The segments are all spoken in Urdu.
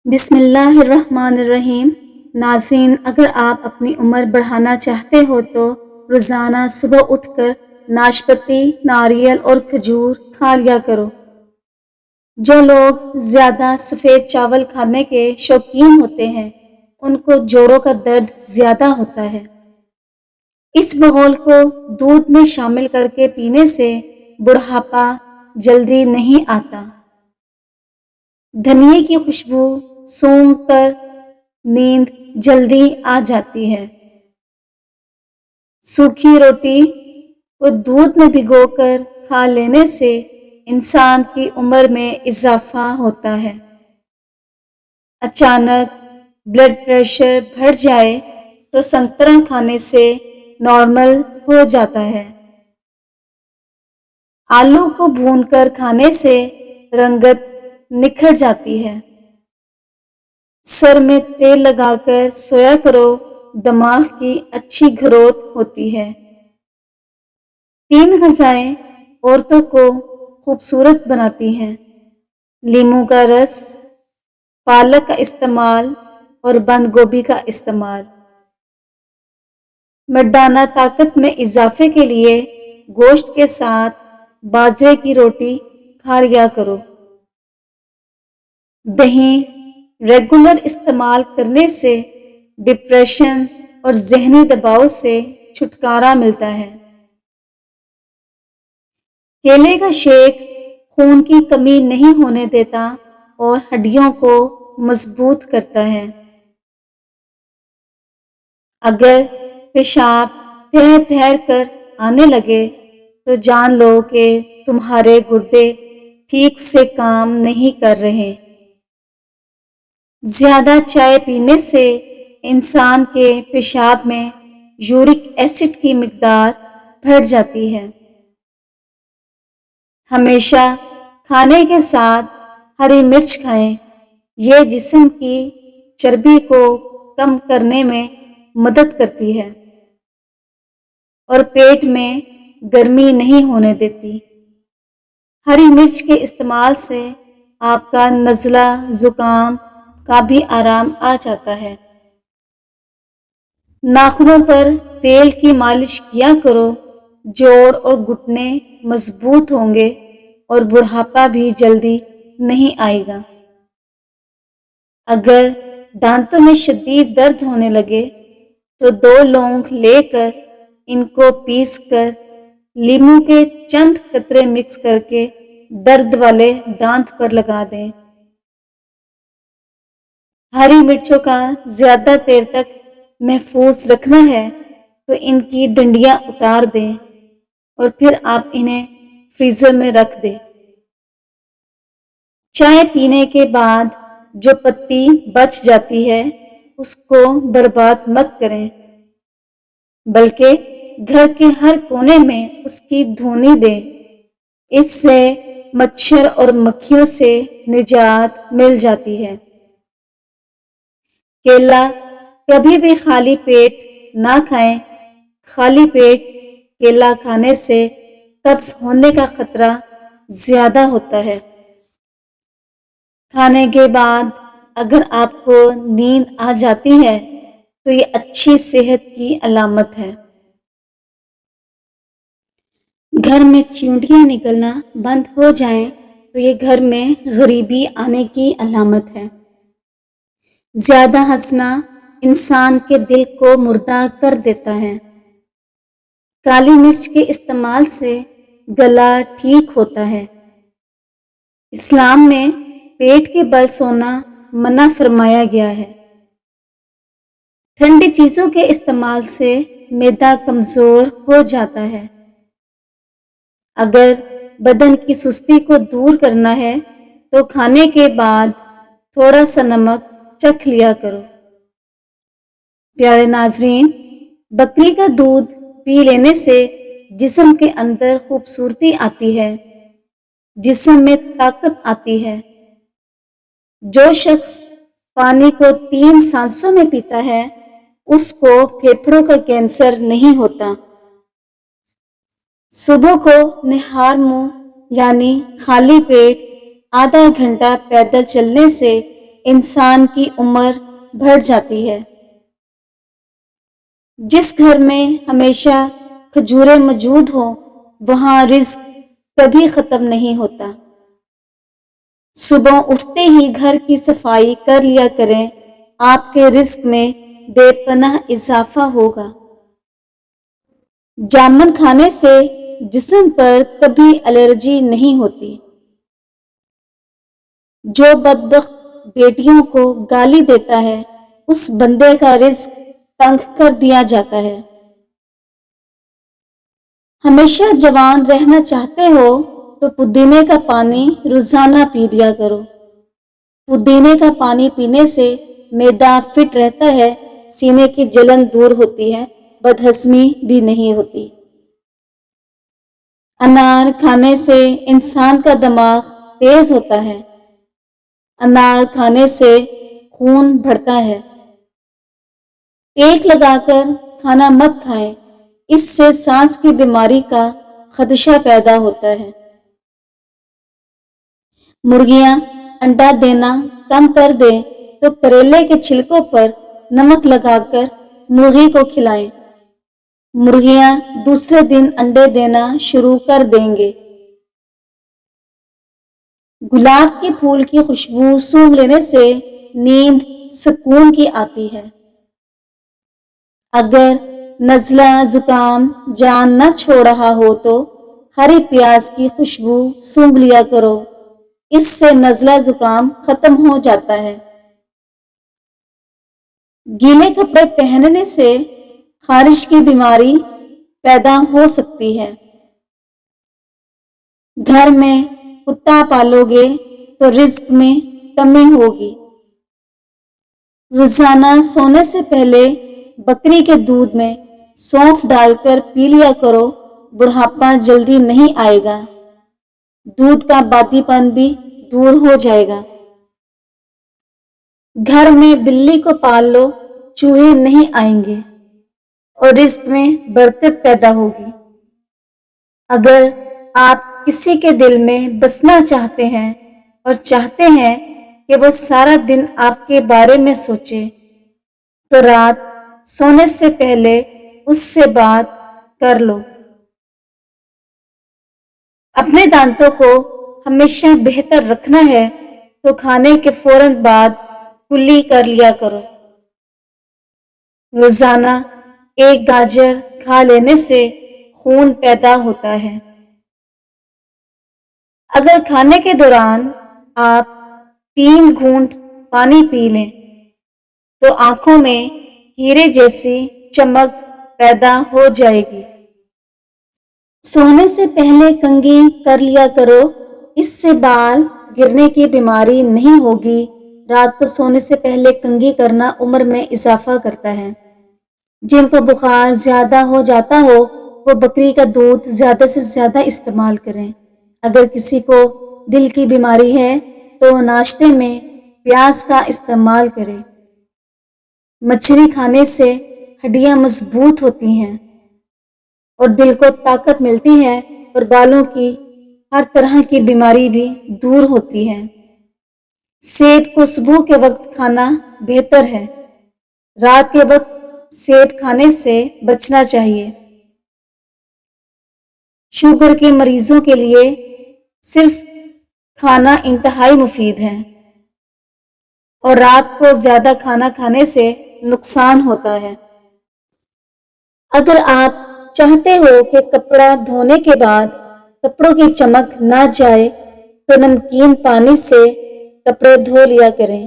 بسم اللہ الرحمن الرحیم۔ ناظرین، اگر آپ اپنی عمر بڑھانا چاہتے ہو تو روزانہ صبح اٹھ کر ناشپاتی، ناریل اور کھجور کھا لیا کرو۔ جو لوگ زیادہ سفید چاول کھانے کے شوقین ہوتے ہیں ان کو جوڑوں کا درد زیادہ ہوتا ہے۔ اس بغول کو دودھ میں شامل کر کے پینے سے بڑھاپا جلدی نہیں آتا۔ دھنیے کی خوشبو سونگھ کر نیند جلدی آ جاتی ہے۔ سوکھی روٹی کو دودھ میں بھگو کر کھا لینے سے انسان کی عمر میں اضافہ ہوتا ہے۔ اچانک بلڈ پریشر بڑھ جائے تو سنترا کھانے سے نارمل ہو جاتا ہے۔ آلو کو بھون کر کھانے سے رنگت نکھر جاتی ہے۔ سر میں تیل لگا کر سویا کرو، دماغ کی اچھی گروتھ ہوتی ہے۔ 3 غذائیں عورتوں کو خوبصورت بناتی ہیں: لیموں کا رس، پالک کا استعمال اور بند گوبھی کا استعمال۔ مردانہ طاقت میں اضافے کے لیے گوشت کے ساتھ باجرے کی روٹی کھا لیا کرو۔ دہی ریگولر استعمال کرنے سے ڈپریشن اور ذہنی دباؤ سے چھٹکارا ملتا ہے۔ کیلے کا شیک خون کی کمی نہیں ہونے دیتا اور ہڈیوں کو مضبوط کرتا ہے۔ اگر پیشاب ٹھہر ٹھہر کر آنے لگے تو جان لو کہ تمہارے گردے ٹھیک سے کام نہیں کر رہے۔ زیادہ چائے پینے سے انسان کے پیشاب میں یورک ایسڈ کی مقدار بڑھ جاتی ہے۔ ہمیشہ کھانے کے ساتھ ہری مرچ کھائیں، یہ جسم کی چربی کو کم کرنے میں مدد کرتی ہے اور پیٹ میں گرمی نہیں ہونے دیتی۔ ہری مرچ کے استعمال سے آپ کا نزلہ زکام کا بھی آرام آ جاتا ہے۔ ناخنوں پر تیل کی مالش کیا کرو، جوڑ اور گھٹنے مضبوط ہوں گے اور بڑھاپا بھی جلدی نہیں آئے گا۔ اگر دانتوں میں شدید درد ہونے لگے تو 2 لونگ لے کر ان کو پیس کر لیموں کے چند قطرے مکس کر کے درد والے دانت پر لگا دیں۔ ہری مرچوں کا زیادہ دیر تک محفوظ رکھنا ہے تو ان کی ڈنڈیاں اتار دیں اور پھر آپ انہیں فریزر میں رکھ دیں۔ چائے پینے کے بعد جو پتی بچ جاتی ہے اس کو برباد مت کریں، بلکہ گھر کے ہر کونے میں اس کی دھونی دیں۔ اس سے مچھر اور مکھیوں سے نجات مل جاتی ہے۔ کیلا کبھی بھی خالی پیٹ نہ کھائیں۔ خالی پیٹ کیلا کھانے سے قبض ہونے کا خطرہ زیادہ ہوتا ہے۔ کھانے کے بعد اگر آپ کو نیند آ جاتی ہے تو یہ اچھی صحت کی علامت ہے۔ گھر میں چیونٹیاں نکلنا بند ہو جائیں تو یہ گھر میں غریبی آنے کی علامت ہے۔ زیادہ ہنسنا انسان کے دل کو مردہ کر دیتا ہے۔ کالی مرچ کے استعمال سے گلا ٹھیک ہوتا ہے۔ اسلام میں پیٹ کے بل سونا منع فرمایا گیا ہے۔ ٹھنڈی چیزوں کے استعمال سے معدہ کمزور ہو جاتا ہے۔ اگر بدن کی سستی کو دور کرنا ہے تو کھانے کے بعد تھوڑا سا نمک چکھ لیا کرو۔ پیارے ناظرین، بکری کا دودھ پی لینے سے جسم کے اندر خوبصورتی آتی ہے، جسم میں طاقت آتی ہے۔ جو شخص پانی کو 3 سانسوں میں پیتا ہے اس کو پھیپھڑوں کا کینسر نہیں ہوتا۔ صبح کو نہار منہ یعنی خالی پیٹ آدھا گھنٹہ پیدل چلنے سے انسان کی عمر بڑھ جاتی ہے۔ جس گھر میں ہمیشہ کھجوریں موجود ہوں وہاں رزق کبھی ختم نہیں ہوتا۔ صبح اٹھتے ہی گھر کی صفائی کر لیا کریں، آپ کے رزق میں بے پناہ اضافہ ہوگا۔ جامن کھانے سے جسم پر کبھی الرجی نہیں ہوتی۔ جو بدبخت بیٹیوں کو گالی دیتا ہے اس بندے کا رزق تنگ کر دیا جاتا ہے۔ ہمیشہ جوان رہنا چاہتے ہو تو پودینے کا پانی روزانہ پی لیا کرو۔ پودینے کا پانی پینے سے معدہ فٹ رہتا ہے، سینے کی جلن دور ہوتی ہے، بدہضمی بھی نہیں ہوتی۔ انار کھانے سے انسان کا دماغ تیز ہوتا ہے۔ انار کھانے سے خون بڑھتا ہے۔ ٹیک لگا کر کھانا مت کھائیں، اس سے سانس کی بیماری کا خدشہ پیدا ہوتا ہے۔ مرغیاں انڈا دینا کم کر دیں تو کریلے کے چھلکوں پر نمک لگا کر مرغی کو کھلائیں۔ مرغیاں دوسرے دن انڈے دینا شروع کر دیں گے۔ گلاب کے پھول کی خوشبو سونگھ لینے سے نیند سکون کی آتی ہے۔ اگر نزلہ زکام جان نہ چھوڑ رہا ہو تو ہری پیاز کی خوشبو سونگھ لیا کرو، اس سے نزلہ زکام ختم ہو جاتا ہے۔ گیلے کپڑے پہننے سے خارش کی بیماری پیدا ہو سکتی ہے۔ گھر میں کتا پالو گے تو رزق میں کمی ہوگی۔ روزانہ سونے سے پہلے بکری کے دودھ میں سونف ڈال کر پی لیا کرو، بڑھاپا جلدی نہیں آئے گا، دودھ کا بادی پن بھی دور ہو جائے گا۔ گھر میں بلی کو پال لو، چوہے نہیں آئیں گے اور رزق میں برکت پیدا ہوگی۔ اگر آپ کسی کے دل میں بسنا چاہتے ہیں اور چاہتے ہیں کہ وہ سارا دن آپ کے بارے میں سوچے تو رات سونے سے پہلے اس سے بات کر لو۔ اپنے دانتوں کو ہمیشہ بہتر رکھنا ہے تو کھانے کے فوراً بعد کلی کر لیا کرو۔ روزانہ ایک گاجر کھا لینے سے خون پیدا ہوتا ہے۔ اگر کھانے کے دوران آپ 3 گھونٹ پانی پی لیں تو آنکھوں میں ہیرے جیسی چمک پیدا ہو جائے گی۔ سونے سے پہلے کنگھی کر لیا کرو، اس سے بال گرنے کی بیماری نہیں ہوگی۔ رات کو سونے سے پہلے کنگھی کرنا عمر میں اضافہ کرتا ہے۔ جن کو بخار زیادہ ہو جاتا ہو وہ بکری کا دودھ زیادہ سے زیادہ استعمال کریں۔ اگر کسی کو دل کی بیماری ہے تو ناشتے میں پیاز کا استعمال کریں۔ مچھلی کھانے سے ہڈیاں مضبوط ہوتی ہیں اور دل کو طاقت ملتی ہے اور بالوں کی ہر طرح کی بیماری بھی دور ہوتی ہے۔ سیب کو صبح کے وقت کھانا بہتر ہے، رات کے وقت سیب کھانے سے بچنا چاہیے۔ شوگر کے مریضوں کے لیے صرف کھانا انتہائی مفید ہے اور رات کو زیادہ کھانا کھانے سے نقصان ہوتا ہے۔ اگر آپ چاہتے ہو کہ کپڑا دھونے کے بعد کپڑوں کی چمک نہ جائے تو نمکین پانی سے کپڑے دھو لیا کریں۔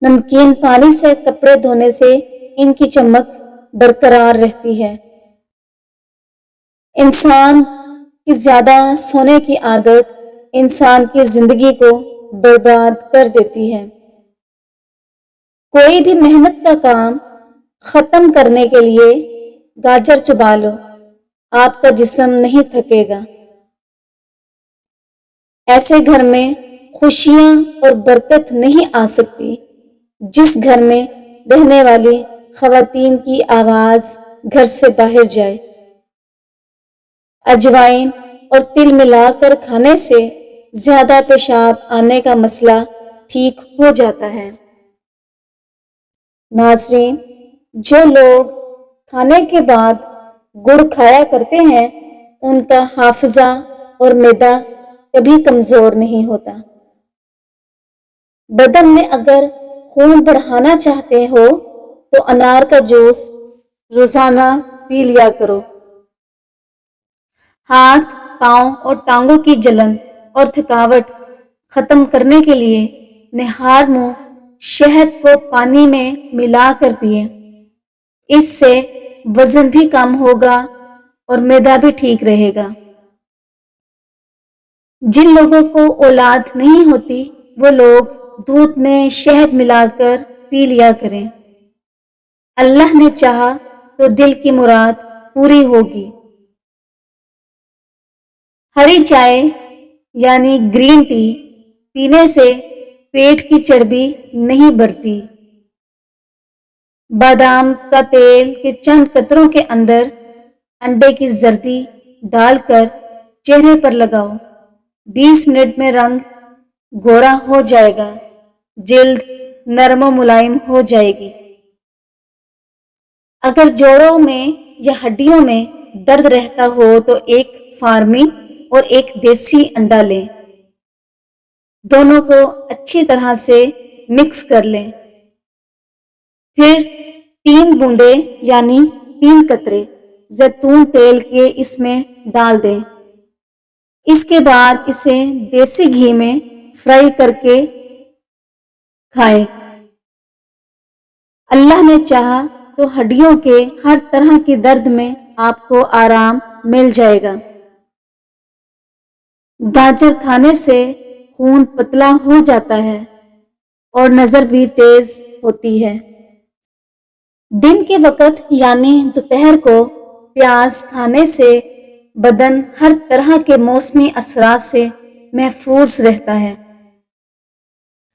نمکین پانی سے کپڑے دھونے سے ان کی چمک برقرار رہتی ہے۔ انسان کی زیادہ سونے کی عادت انسان کی زندگی کو برباد کر دیتی ہے۔ کوئی بھی محنت کا کام ختم کرنے کے لیے گاجر چبا لو، آپ کا جسم نہیں تھکے گا۔ ایسے گھر میں خوشیاں اور برکت نہیں آ سکتی جس گھر میں رہنے والی خواتین کی آواز گھر سے باہر جائے۔ اجوائن اور تل ملا کر کھانے سے زیادہ پیشاب آنے کا مسئلہ ٹھیک ہو جاتا ہے۔ ناظرین، جو لوگ کھانے کے بعد گڑ کھایا کرتے ہیں ان کا حافظہ اور معدہ کبھی کمزور نہیں ہوتا۔ بدن میں اگر خون بڑھانا چاہتے ہو تو انار کا جوس روزانہ پی لیا کرو۔ ہاتھ، پاؤں اور ٹانگوں کی جلن اور تھکاوٹ ختم کرنے کے لیے نہار منہ شہد کو پانی میں ملا کر پئیں۔ اس سے وزن بھی کم ہوگا اور معدہ بھی ٹھیک رہے گا۔ جن لوگوں کو اولاد نہیں ہوتی وہ لوگ دودھ میں شہد ملا کر پی لیا کریں۔ اللہ نے چاہا تو دل کی مراد پوری ہوگی۔ ہری چائے یعنی گرین ٹی پینے سے پیٹ کی چربی نہیں بڑھتی۔ بادام کا تیل کے چند قطروں کے اندر انڈے کی زردی ڈال کر چہرے پر لگاؤ۔ 20 منٹ میں رنگ گورا ہو جائے گا، جلد نرم و ملائم ہو جائے گی۔ اگر جوڑوں میں یا ہڈیوں میں درد رہتا ہو تو ایک فارمی اور ایک دیسی انڈا لیں۔ دونوں کو اچھی طرح سے مکس کر لیں۔ پھر 3 بوندیں یعنی 3 قطرے زیتون تیل کے اس میں ڈال دیں۔ اس کے بعد اسے دیسی گھی میں فرائی کر کے کھائیں۔ اللہ نے چاہا تو ہڈیوں کے ہر طرح کی درد میں آپ کو آرام مل جائے گا۔ گاجر کھانے سے خون پتلا ہو جاتا ہے اور نظر بھی تیز ہوتی ہے۔ دن کے وقت یعنی دوپہر کو پیاز کھانے سے بدن ہر طرح کے موسمی اثرات سے محفوظ رہتا ہے۔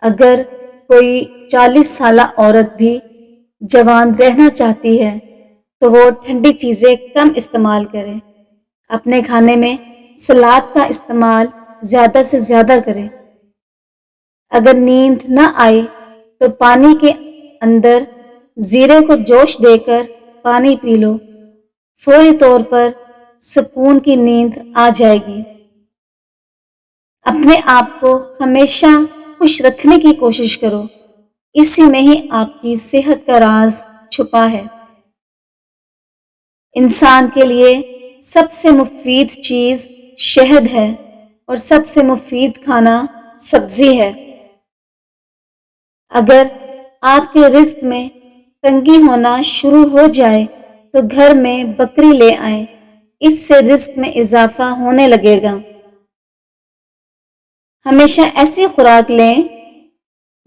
اگر کوئی 40 سالہ عورت بھی جوان رہنا چاہتی ہے تو وہ ٹھنڈی چیزیں کم استعمال کرے۔ اپنے کھانے میں سلاد کا استعمال زیادہ سے زیادہ کرے۔ اگر نیند نہ آئے تو پانی کے اندر زیرے کو جوش دے کر پانی پی لو، فوری طور پر سکون کی نیند آ جائے گی۔ اپنے آپ کو ہمیشہ خوش رکھنے کی کوشش کرو، اسی میں ہی آپ کی صحت کا راز چھپا ہے۔ انسان کے لیے سب سے مفید چیز شہد ہے اور سب سے مفید کھانا سبزی ہے۔ اگر آپ کے رزق میں تنگی ہونا شروع ہو جائے تو گھر میں بکری لے آئیں، اس سے رزق میں اضافہ ہونے لگے گا۔ ہمیشہ ایسی خوراک لیں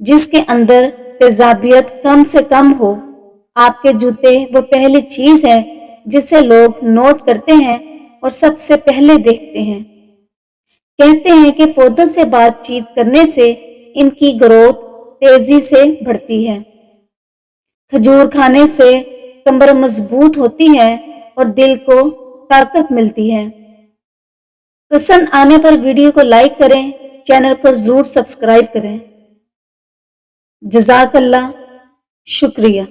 جس کے اندر تیزابیت کم سے کم ہو۔ آپ کے جوتے وہ پہلی چیز ہے جسے لوگ نوٹ کرتے ہیں اور سب سے پہلے دیکھتے ہیں۔ کہتے ہیں کہ پودوں سے بات چیت کرنے سے ان کی گروتھ تیزی سے بڑھتی ہے۔ کھجور کھانے سے کمر مضبوط ہوتی ہے اور دل کو طاقت ملتی ہے۔ پسند آنے پر ویڈیو کو لائک کریں، چینل کو ضرور سبسکرائب کریں۔ جزاک اللہ، شکریہ۔